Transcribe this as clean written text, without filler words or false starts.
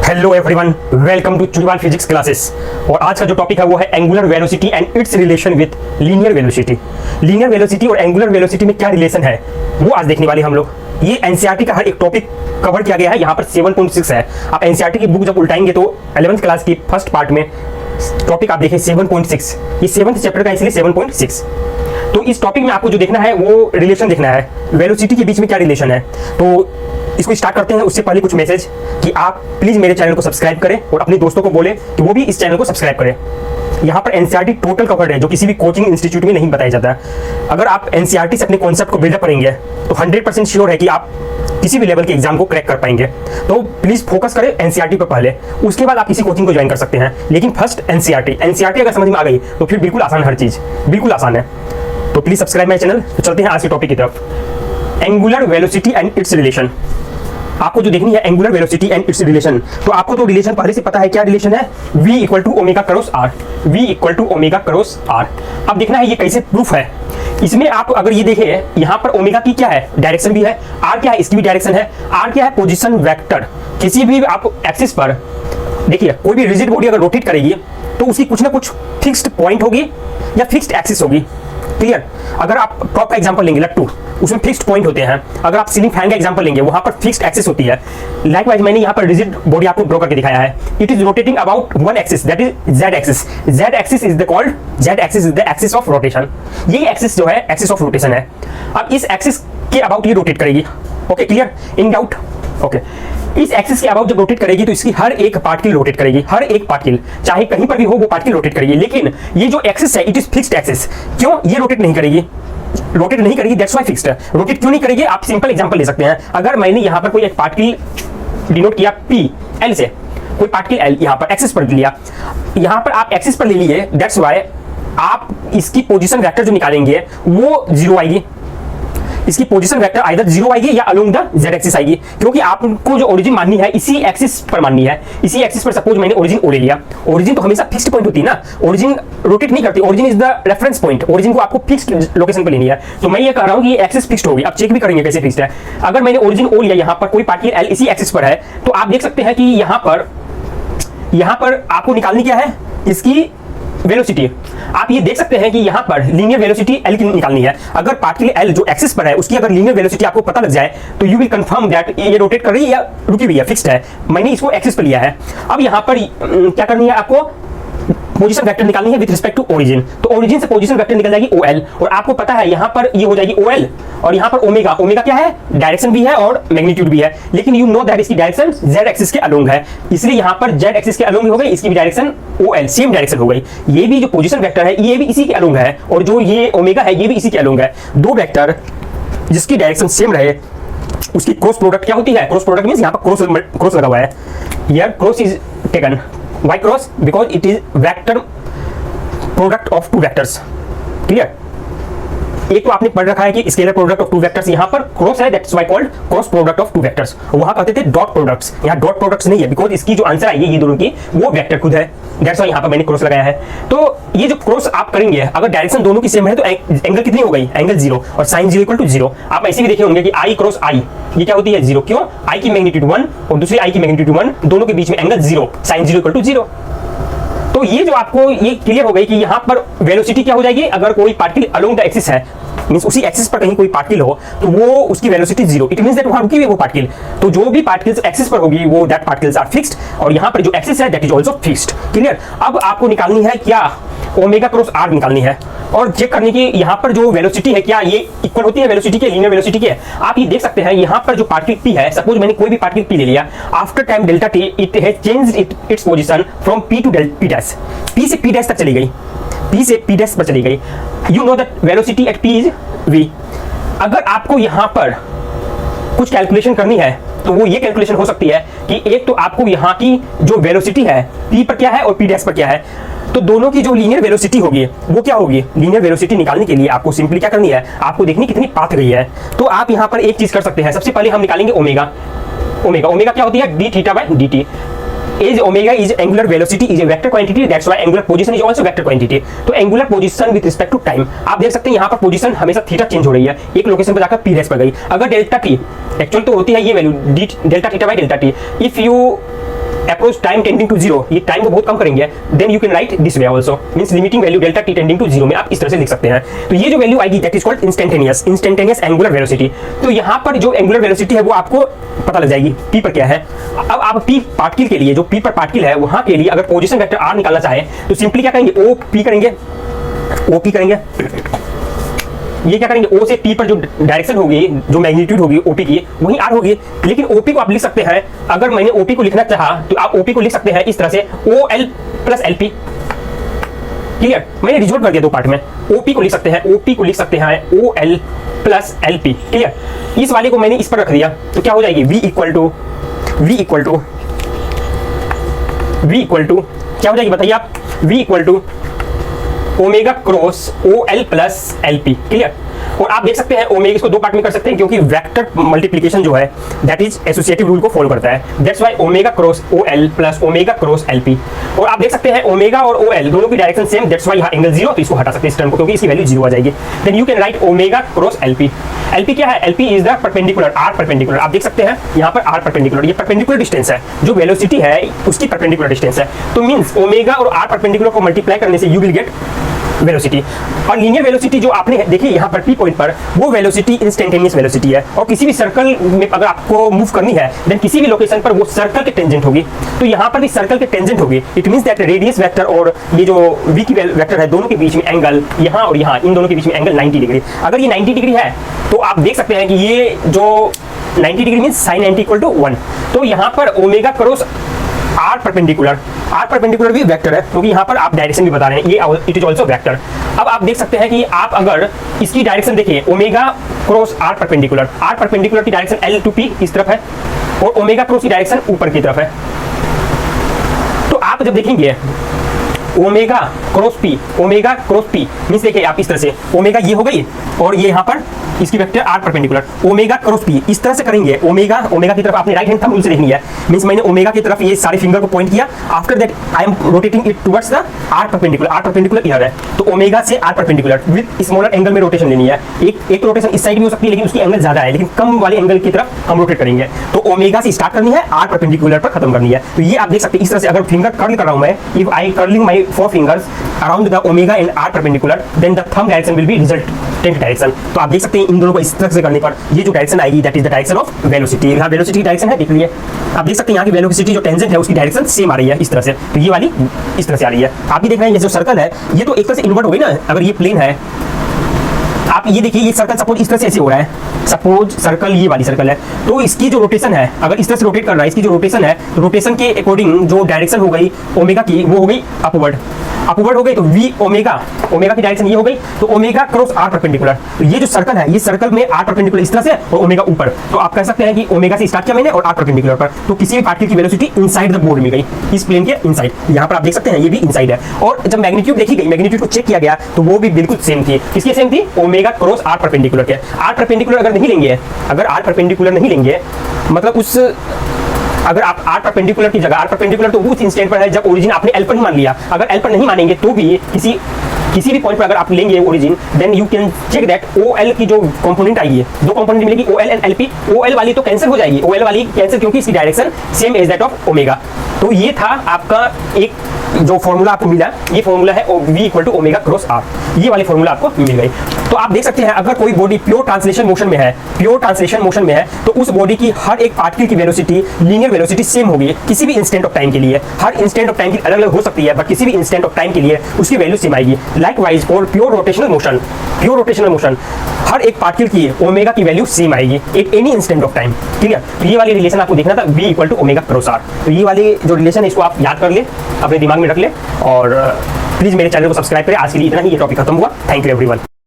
Hello everyone, welcome to Chudiwal physics classes. और आज का जो टॉपिक है वो है angular velocity and its relation with linear velocity. Linear velocity और एंगुलर वेलोसिटी में क्या रिलेशन है वो आज देखने वाले हम लोग। ये एनसीईआरटी का हर एक टॉपिक कवर किया गया है। यहाँ पर 7.6 है। आप एनसीईआरटी की बुक जब उल्टाएंगे तो 11th क्लास की फर्स्ट पार्ट में टॉपिक आप देखिए 7.6, ये 7th चैप्टर का इसलिए 7.6। तो इस टॉपिक में आपको जो देखना है वो रिलेशन देखना है, वेलोसिटी के बीच में क्या रिलेशन है। तो इसको स्टार्ट करते हैं। उससे पहले कुछ मैसेज कि आप प्लीज मेरे चैनल को सब्सक्राइब करें और अपने दोस्तों को बोलें कि वो भी इस चैनल को सब्सक्राइब करें। यहाँ पर एनसीईआरटी टोटल कवर्ड है जो किसी भी कोचिंग इंस्टीट्यूट में नहीं बताया जाता है। अगर आप एनसीईआरटी से अपने कॉन्सेप्ट को बिल्डअप करेंगे तो 100% श्योर है कि आप किसी भी लेवल के एग्जाम को क्रैक कर पाएंगे। तो प्लीज फोकस करें एनसीईआरटी पर पहले, उसके बाद आप किसी कोचिंग को ज्वाइन कर सकते हैं, लेकिन फर्स्ट एनसीईआरटी अगर समझ में आ गई तो फिर बिल्कुल आसान, हर चीज बिल्कुल आसान है। तो प्लीज सब्सक्राइब माय चैनल। तो चलते हैं आज के टॉपिक की तरफ, angular velocity and its relation. आपको जो देखनी है angular velocity and its relation, तो आपको तो रिलेशन पहले से पता है। क्या रिलेशन है? v equal to omega cross r, v equal to omega cross r. अब देखना है ये कैसे प्रूफ है। इसमें आप अगर ये देखें, यहाँ पर ओमेगा की क्या है, डायरेक्शन भी है, आर क्या है, इसकी भी डायरेक्शन है। आर क्या है? Position vector. किसी भी आप एक्सिस पर देखिए, कोई भी रिजिड बॉडी अगर रोटेट करेगी तो उसकी कुछ ना कुछ फिक्स्ड पॉइंट होगी या फिक्स्ड एक्सिस होगी। क्लियर? अगर आप टॉप का एग्जांपल लेंगे लट्टू, उसमें फिक्स्ड पॉइंट होते हैं। अगर आप सीलिंग फैन का एग्जांपल लेंगे, वहां पर फिक्स्ड एक्सिस होती है। लाइकवाइज मैंने यहाँ पर रिजिड बॉडी आपको ड्रॉ करके दिखाया है। It is rotating about one axis, that is Z axis. Z axis is the called, Z axis is the axis of rotation. यही एक्सिस जो है एक्सिस ऑफ रोटेशन है। अब इस एक्सिस के अबाउट ये रोटेट करेगी। Okay, clear? In doubt? Okay, इस एक्सिस के अबाउट जब रोटेट करेगी तो इसकी हर एक पार्टिकल रोटेट करेगी, हर एक पार्टिकल चाहे कहीं पर भी हो वो पार्टिकल रोटेट करेगी। लेकिन ये जो एक्सिस है इट इज फिक्स्ड एक्सिस। क्यों ये रोटेट नहीं करेगी? रोटेट नहीं करेगी, दैट्स व्हाई फिक्स्ड है। रोटेट क्यों नहीं करेगी? आप सिंपल एग्जांपल ले सकते हैं। अगर मैंने यहाँ पर कोई एक पार्टिकल डिनोट किया पी एल से, कोई पार्टिकल एल यहाँ पर एक्सिस पर लिया, यहाँ पर आप एक्सिस पर ले लिए, दैट्स व्हाई आप इसकी पोजीशन वेक्टर जो निकालेंगे वो जीरो आएगी। इसकी पोजीशन वेक्टर आइदर जीरो आएगी या अलोंग द जेड एक्सिस आएगी, क्योंकि आपको जो ओरिजिन माननी है इसी एक्सिस पर माननी है। इसी एक्सिस पर सपोज मैंने ओरिजिन ओ ले लिया। ओरिजिन तो हमेशा फिक्स्ड पॉइंट होती है ना, ओरिजिन रोटेट नहीं करती। Origin is the reference point. Origin को आपको फिक्स्ड लोकेशन पर लेनी है। तो मैं ये कह रहा हूं कि ये एक्सिस फिक्स्ड होगी। अब चेक भी करेंगे कैसे फिक्स्ड है। अगर मैंने ओरिजिन ओ लिया, यहाँ पर कोई पार्टिकल एल इसी एक्सिस पर है, तो आप देख सकते हैं कि यहाँ पर आपको निकालनी क्या है, इसकी वेलोसिटी। आप ये देख सकते हैं कि यहाँ पर लीनियर वेलोसिटी एल की निकालनी है। अगर पार्टिकल एल जो एक्सिस पर है उसकी अगर लीनियर वेलोसिटी आपको पता लग जाए तो यू विल कंफर्म दैट ये रोटेट कर रही है या रुकी हुई है, फिक्स्ड है। मैंने इसको एक्सिस पर लिया है। अब यहाँ पर क्या करनी है आपको? पोजीशन वेक्टर निकालनी है विद रिस्पेक्ट टू ओरिजिन। तो ओरिजिन से पोजीशन वेक्टर निकल जाएगी OL, और आपको पता है यहाँ पर ये हो जाएगी OL, और यहाँ पर ओमेगा। ओमेगा क्या है? डायरेक्शन भी है और मैग्नीट्यूड भी है। लेकिन यू नो दैट इसकी डायरेक्शन जेड एक्सिस के अलोंग है, इसलिए यहाँ पर जेड एक्सिस के अलोंग हो गई, इसकी भी डायरेक्शन OL सेम डायरेक्शन हो गई। ये भी जो पोजीशन वेक्टर है ये भी इसी के अलोंग है, और जो ये ओमेगा है ये भी इसी के अलोंग है। दो वेक्टर जिसकी डायरेक्शन सेम रहे उसकी क्रॉस प्रोडक्ट क्या होती है? क्रॉस प्रोडक्ट मींस यहाँ पर क्रॉस लगा हुआ है। Here cross is taken, why cross? because it is vector product of two vectors. Clear? एक तो आपने पढ़ रखा है कि scalar product of two vectors, यहाँ पर क्रॉस है, that's why called cross product of two vectors. वहां कहते थे डॉट प्रोडक्ट्स, यहाँ डॉट प्रोडक्ट्स नहीं है, बिकॉज इसकी जो आंसर आएगी ये दोनों की वो वेक्टर खुद है, दैट्स व्हाई यहाँ पर मैंने क्रॉस लगाया है। तो ये जो क्रॉस आप करेंगे, अगर डायरेक्शन दोनों की सेम है तो एंगल कितनी हो गई? एंगल जीरो, और sine zero equal to zero. आप ऐसे भी देखे होंगे कि आई क्रॉस आई ये क्या होती है? जीरो। क्यों? आई की मैग्नीट्यूड 1 और दूसरी आई की मैग्नीट्यूड 1, दोनों के बीच में angle zero, sine zero equal to zero. तो ये जो आपको ये क्लियर हो गई कि यहाँ पर वेलोसिटी क्या हो जाएगी? अगर कोई पार्टिकल अलोंग द एक्सिस है, मींस उसी एक्सिस पर कहीं कोई पार्टिकल हो तो वो उसकी velocity zero. It means that वहां रुकी हुई वो पार्टिकल। तो जो भी पार्टिकल्स एक्सिस पर होगी वो दैट पार्टिकल्स आर फिक्स्ड, और यहाँ पर जो एक्सिस है that is also fixed. Clear? अब आपको निकालनी है क्या? ओमेगा क्रॉस आर निकालनी है, और चेक करने की यहाँ पर जो वेलोसिटी है क्या ये इक्वल होती है वेलोसिटी के, लीनियर वेलोसिटी के। आप ये देख सकते हैं यहाँ पर जो पार्टिकल पी है, सपोज मैंने कोई भी पार्टिकल पी ले लिया, after time delta t it has changed its position from P to P dash. P से पी डैश तक चली गई, पी से पी डैश पर चली गई। You know that velocity at P is v। अगर आपको यहाँ पर कुछ कैलकुलेशन करनी है तो वो ये कैलकुलेशन हो सकती है कि एक तो आपको यहाँ की जो वेलोसिटी है p पर क्या है और p डैश पर क्या है, तो दोनों की जो लीनियर वेलोसिटी होगी वो क्या होगी? लीनियर वेलोसिटी निकालने के लिए आपको सिंपली क्या करनी है? आपको देखनी कितनी पाथ गई है। तो आप यहाँ पर एक चीज कर सकते हैं, सबसे पहले हम निकालेंगे ओमेगा। ओमेगा क्या होती है? d theta by dt। is omega is angular velocity is a vector quantity, that's why angular position is also vector quantity। तो angular position with respect to time, आप देख सकते हैं यहाँ पर पोजीशन हमेशा थीटा चेंज हो रही है, एक लोकेशन पर जाकर p डैश पर गई। अगर डेल्टा t एक्चुअल तो होती है ये value d delta theta by delta t, if you approach time tending to zero, ये टाइम को बहुत कम करेंगे, then you can write this way also, means limiting value delta t tending to zero में आप इस तरह से लिख सकते हैं। तो ये जो वैल्यू आएगी that is called instantaneous angular velocity. तो यहाँ पर जो एंगुलर वेलोसिटी है वो आपको पता लग जाएगी पी पर क्या है। अब आप पी पार्टिकल के लिए, जो पी पर पार्टिकल है वहां के लिए अगर पोजीशन वेक्टर आर निकालना चाहे तो सिंपली क्या करेंगे, ओ पी करेंगे, ये क्या करेंगे, ओ से पी पर जो डायरेक्शन होगी, जो मैग्नीट्यूड होगी ओपी की, वही आर होगी। लेकिन ओपी को आप लिख सकते हैं, अगर मैंने ओपी को लिखना चाहा तो आप ओपी को लिख सकते हैं इस तरह से, O L plus L P. Clear, मैंने रिजोल्व कर दिया दो पार्ट में। ओपी को लिख सकते हैं, ओपी को लिख सकते हैं O L plus L P. Clear, इस वाले को मैंने इस पर रख दिया तो क्या हो जाएगी, v इक्वल टू क्या हो जाएगी बताइए आप, v equal to omega cross O L plus L P. Clear, और आप देख सकते हैं ओमेगा इसको दो पार्ट में कर सकते हैं क्योंकि वेक्टर मल्टीप्लिकेशन जो है दैट इज एसोसिएटिव रूल को फॉलो करता है, that's why omega cross O L plus omega cross L P. और आप देख सकते हैं ओमेगा और ओ एल दोनों की डायरेक्शन सेम, दैट्स व्हाई यहाँ एंगल जीरो, तो इसको हटा सकते हैं इस टर्म को क्योंकि इसकी वैल्यू जीरो आ जाएगी। Then you can write omega cross L P. L P क्या है, L P is the perpendicular, r perpendicular. आप देख सकते हैं यहाँ पर आर परपेंडिकुलर, ये परपेंडिकुलर डिस्टेंस है, जो वेलोसिटी है उसकी परपेंडिकुलर डिस्टेंस है। तो मींस ओमेगा और आर परपेंडिकुलर को मल्टीप्लाई करने से यू विल गेट वेलोसिटी। और लीनियर वेलोसिटी जो आपने देखिए यहाँ पर पी पॉइंट पर, वो वेलोसिटी इंस्टेंटेनियस वेलोसिटी है। और किसी भी सर्कल में अगर आपको मूव करनी है देन किसी भी लोकेशन पर वो सर्कल के टेंजेंट होगी, तो यहाँ पर भी सर्कल के टेंजेंट होगी। It means that radius vector और ये जो वी की वेक्टर है दोनों के बीच में एंगल, यहाँ और यहाँ इन दोनों के बीच में एंगल 90 डिग्री। अगर ये 90 डिग्री है तो आप देख सकते हैं कि ये जो 90 degree means sine 90 equal to 1। तो यहाँ पर ओमेगा क्रॉस आर परपेंडिकुलर भी वेक्टर है क्योंकि यहाँ पर आप डायरेक्शन भी बता रहे हैं, ये इट इज ऑल्सो वेक्टर। अब आप देख सकते हैं कि आप अगर इसकी डायरेक्शन देखिए, ओमेगा क्रॉस आर परपेंडिकुलर की डायरेक्शन एल टू पी इस तरफ है और ओमेगा क्रॉस की डायरेक्शन ऊपर की तरफ है। तो आप जब देखेंगे ओमेगा क्रॉस पी मींस देखिए आप इस तरह से, ओमेगा ये हो गई और ये यहाँ पर इसकी vector r perpendicular, omega cross P इस तरह से करेंगे। ओमेगा की तरफ आपने राइट हैंड थंब रूल से देखनी है, मींस मैंने ओमेगा की तरफ ये सारे फिंगर को पॉइंट किया, after that I am rotating it towards the r perpendicular इधर है, तो ओमेगा से r perpendicular with smaller angle में रोटेशन लेनी है। एक रोटेशन इस साइड भी हो सकती है लेकिन उसकी एंगल ज्यादा है, लेकिन कम वाले एंगल की तरफ हम रोटेट करेंगे। तो ओमेगा से स्टार्ट करनी है, आर परपेंडिकुलर पर खत्म करनी है। तो ये आप देख सकते हैं इस तरह से, अगर फिंगर कर्ल कर रहा हूं मैं, if I curling my four fingers around the omega and r perpendicular then the thumb direction will be resultant direction. तो आप देख सकते हैं इन दोनों को इस तरह से करने पर ये जो डायरेक्शन आएगी that is the direction of velocity. यहाँ वेलोसिटी की डायरेक्शन है, देख लीजिए आप देख सकते हैं यहाँ की वेलोसिटी जो टेंजेंट है उसकी डायरेक्शन सेम आ रही है इस तरह से, तो ये वाली इस तरह से आ रही है। आप भी देख रहे हैं ये जो सर्कल है ये तो एक तरह से इन्वर्ट हो गई ना, अगर ये प्लेन है आप ये देखिए, ये सर्कल सपोज इस तरह से ऐसे हो रहा है, सपोज सर्कल ये वाली सर्कल है, तो इसकी जो रोटेशन है अगर इस तरह से रोटेट कर रहा है, इसकी जो रोटेशन है तो रोटेशन के अकॉर्डिंग जो डायरेक्शन हो गई ओमेगा की वो हो गई अपवर्ड हो गई, तो वी ओमेगा की डायरेक्शन ये हो गई, तो ओमेगा क्रॉस आर परपेंडिकुलर। तो ये जो सर्कल है ये सर्कल में आर परपेंडिकुलर इस तरह से और ओमेगा ऊपर, तो आप कह सकते हैं कि ओमेगा से स्टार्ट किया मैंने और आर परपेंडिकुलर पर, तो किसी भी पार्टिकल की वेलोसिटी इनसाइड द बोर्ड में गई, इस प्लेन के इनसाइड। यहाँ पर आप देख सकते हैं ये भी इनसाइड है। और जब मैग्नीट्यूड देखी गई, मैग्नीट्यूड को चेक किया गया तो वो भी बिल्कुल सेम थी। किसकी सेम थी, ओमेगा क्रॉस आर परपेंडिकुलर के। आर परपेंडिकुलर अगर आर परपेंडिकुलर नहीं लेंगे मतलब उस, अगर आप आर परपेंडिकुलर की जगह, आर परपेंडिकुलर तो उस इंस्टेंट पर है जब ओरिजिन आपने एल पर ही मान लिया, अगर एल पर नहीं मानेंगे तो भी किसी भी पॉइंट पर अगर आप लेंगे origin then you can check that O L की जो कंपोनेंट आएगी, दो कंपोनेंट मिलेगी O L and L P. O L वाली तो कैंसिल हो जाएगी, ओ एल वाली कैंसिल क्योंकि इसकी direction same as that of omega. तो ये था आपका एक जो फॉर्मूला आपको मिला, ये फॉर्मूला है v equal to omega cross r, ये वाली फॉर्मूला आपको मिल गई। तो आप देख सकते हैं अगर कोई बॉडी प्योर ट्रांसलेशन मोशन में है तो उस बॉडी की हर एक पार्टिकल की वेलोसिटी, लीनियर वेलोसिटी सेम होगी किसी भी इंस्टेंट ऑफ टाइम के लिए। हर इंस्टेंट ऑफ टाइम की अलग अलग हो सकती है बट किसी भी इंस्टेंट ऑफ टाइम के लिए उसकी वैल्यू सेम आएगी। Likewise for pure rotational motion हर एक पार्टिकल की ओमेगा की वैल्यू सेम आएगी at any instant of time. ठीक है, तो ये वाली रिलेशन आपको देखना था, v equal to omega cross r. तो ये वाली जो रिलेशन है इसको आप याद कर ले, अपने दिमाग में रख ले और प्लीज मेरे चैनल को सब्सक्राइब करें। आज के लिए इतना ही, ये टॉपिक खत्म हुआ। Thank you everyone.